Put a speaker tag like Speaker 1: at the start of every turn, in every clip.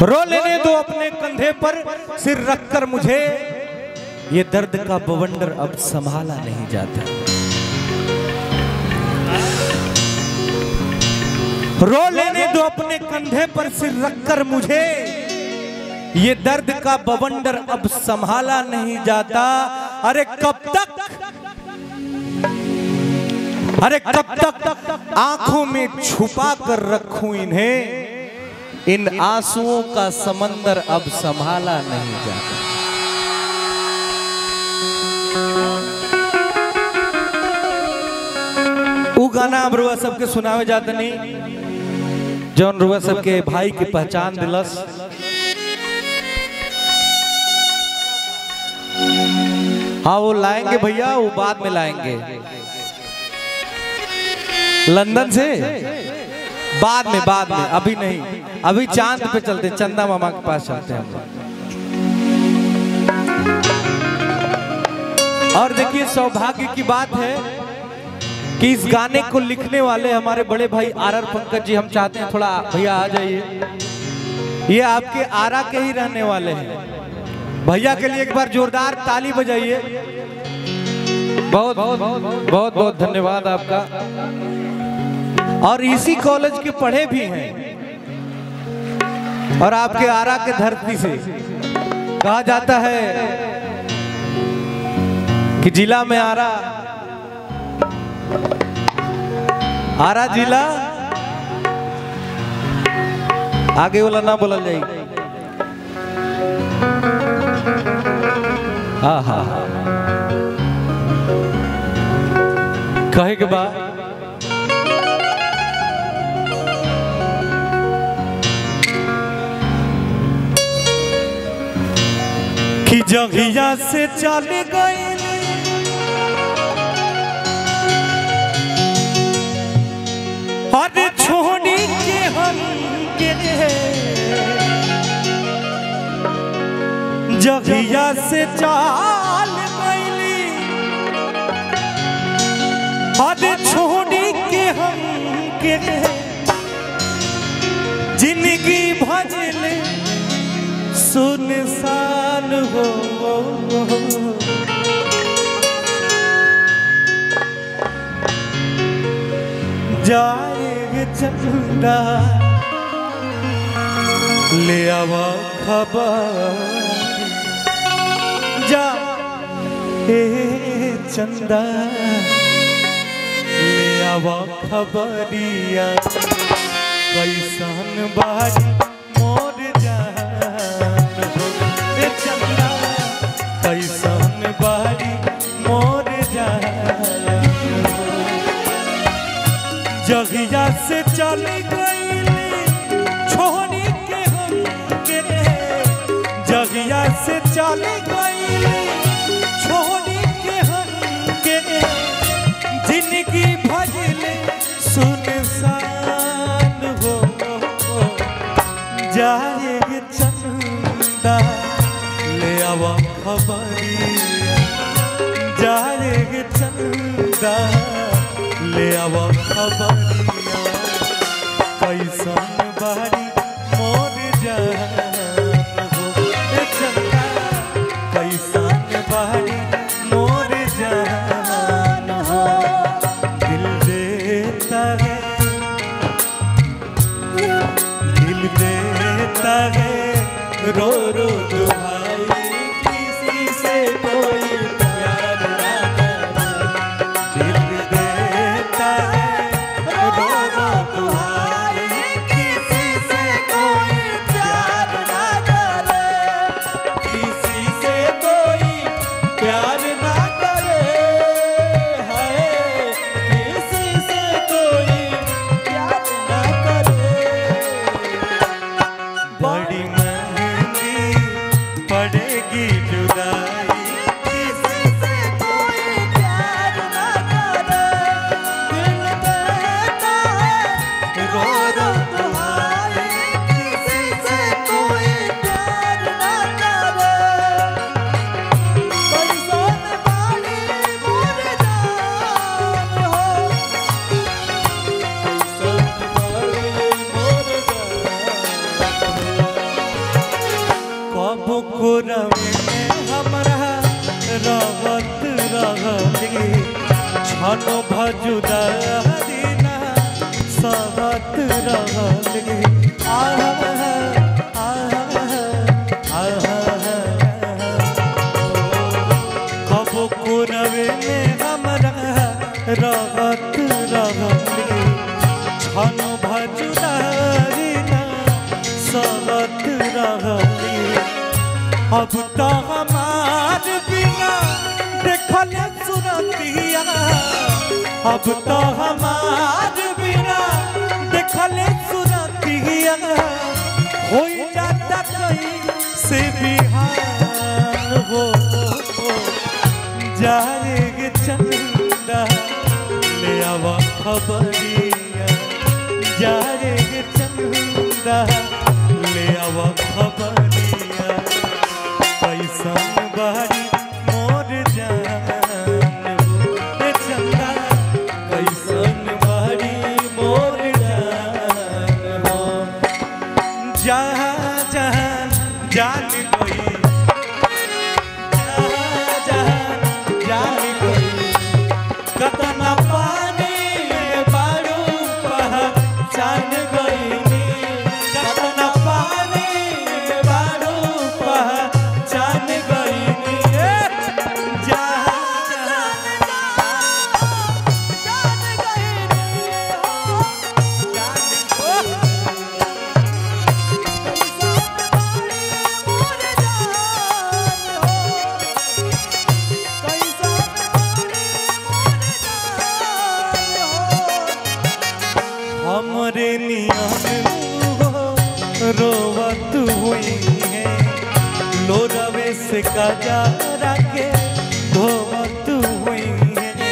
Speaker 1: रो लेने दो अपने कंधे पर सिर रखकर मुझे, ये दर्द का बवंडर अब संभाला नहीं जाता। रो लेने दो अपने कंधे पर सिर रखकर मुझे, ये दर्द का बवंडर अब संभाला नहीं जाता। अरे कब तक आंखों में छुपा कर रखूं इन्हें, इन आंसुओं का समंदर अब संभाला नहीं जाता। वो गाना अब रुआ सबके सुनावे जाता नहीं, जौन रुआ सबके भाई की पहचान दिलस। हाँ वो लाएंगे भैया, वो बाद में लाएंगे लंदन से, बाद में अभी नहीं, अभी चांद पे चलते, चंदा मामा के पास चलते हैं हम लोग। और देखिए सौभाग्य की बात है कि इस गाने को लिखने वाले हमारे बड़े भाई आर पंकज जी, हम चाहते हैं थोड़ा भैया आ जाइए, ये आपके आरा के ही रहने वाले हैं। भैया के लिए एक बार जोरदार ताली बजाइए। बहुत बहुत बहुत बहुत धन्यवाद आपका। और इसी कॉलेज के पढ़े भी हैं, और आपके आरा के धरती से कहा जाता है कि जिला में आरा जिला, आगे वाला ना बोला जाए। हाँ हाँ कहे के बाद कि जगिया से चले गए, अरे छोड़ी के हम के जगिया से चाल गईली, अरे छोड़ी के हम के जिंदगी भजले सुनसान हो। जाएंगे चंदा ले आवा खबर, जा चंदा ले आवा खबरिया, कैसन बारी मोर जान हो। चंदा कैसन बारी मोर जान हो। जगिया से चली गई छोड़ी के हम के, जगिया से चली गई छोड़ी के हम के, जिंदगी भजले सुनसान हो। जाएंगे चंदा ले आवा खबरिया, जाएंगे चंदा ले आवा खबरिया, कैसन बारी मोर जान हो। चंदा कैसन बारी मोर जान हो। दिल देता है, दिल देता है रो रो दुहाई, किसी से कोई प्यार ना करे। दिल देता है रो रो दुहाई, किसी से कोई प्यार ना करे, किसी से कोई प्यार ना करे, है किसी से कोई प्यार ना करे। बड़ी महंगी पड़ेगी जुदाई, किसी से कोई प्यार ना करे। दिल देता है रो रो दुहाई, किसी से कोई प्यार ना करे। कैसन बारी मोर जान हो, कैसन बारी मोर जान हो। को रवे हमरा रहत रहली छनो भजुदा दीना सहत रहली कब को रवे हमरा रहत रहली छनो भजुदा दीना सहत रहली अब तो हमार बिना देखल सुरतिया अब तो हमार बिना देखल सुरतिया हो जाता कहीं से बिहार हो जाएगे चंदा ले आवा खबरिया जाएगे चंदा ले आवा खबरिया कैसन बारी मोर जान हो चंदा कैसन बारी मोर जान हो जहाँ जहाँ जान गई जहाँ जहाँ जान गई कतना पानी में बारू पहचान गई कतना पानी में बारू पहचान गई जहाँ हमरे नियम रोवत हुई है लोरवे से कजरा के धोवत हुई है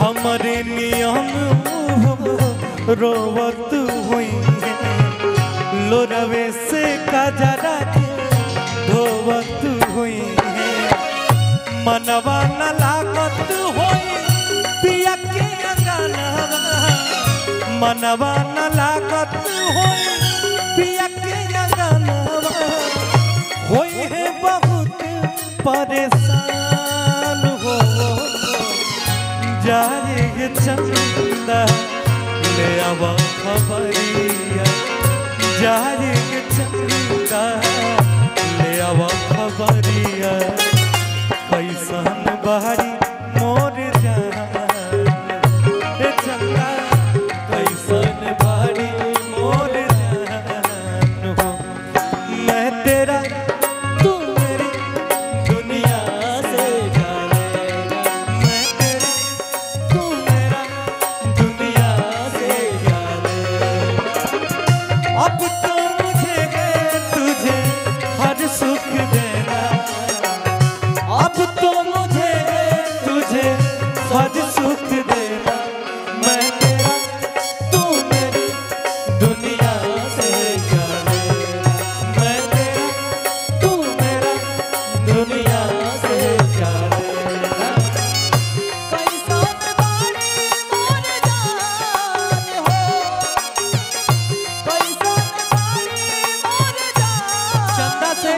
Speaker 1: हमरे नियम रोवत हुई है लोरवे से कजरा के धोवत हुई है मनवा न लागत होई पिया के अंगनवा मनवा न लागत होई पिया के अंगनवा होई है बहुत परेशान हो जाएगे चंदा ले आवा खबरिया जाएगे चंदा ले आवा खबरिया कैसन बारी मोर जान चंदा कैसन बारी मोर जान हो मैं तेरा तू मेरी दुनिया से जानेगा मैं तेरा तू मेरा दुनिया से जानेगा अब तो मुझे तुझे हर सुख देना अब तो मुझे तुझे हर सुख देना मैं तेरा तू मेरी दुनिया से जानेगा मैं तेरा तू मेरा दुनिया से जानेगा कैसन बारी मोर जान हो कैसन बारी मोर जान चंदा से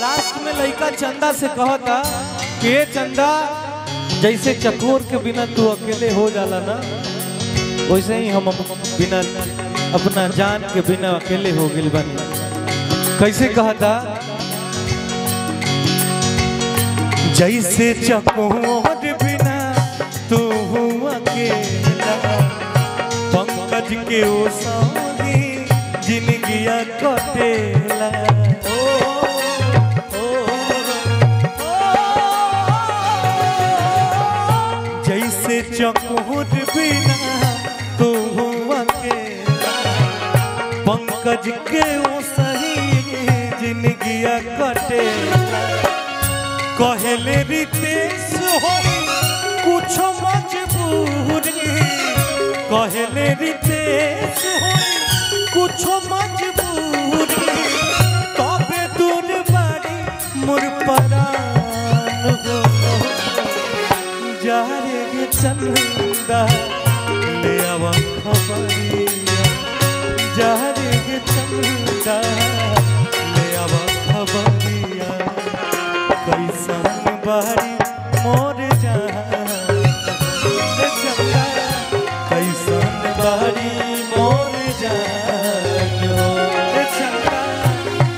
Speaker 1: लास्ट में लड़का चंदा से कहता कि ये चंदा जैसे चकोर के बिना तू अकेले हो जाला ना वैसे ही हम बिना अपना जान के बिना अकेले हो गए बनी कैसे कहता जैसे चकोर बिना तू अकेला पंकज के ओ संगी जिंदगिया कटेला जैसे चकोर बिना तू अकेला पंकज के ओ सही जिंदगिया कटेला कहले रितेश हो कुछ मजबूरी कहले रितेश हो कुछ मजबूरी तबे दूर बारी मोर परान हो जा रे चंदा ले आवा खबर बारी मोर जान चंदा कैसन बारी मोर जान हो चंदा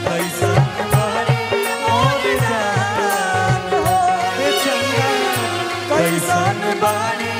Speaker 1: कैसन बारी मोर जान हो चंदा कैसन बारी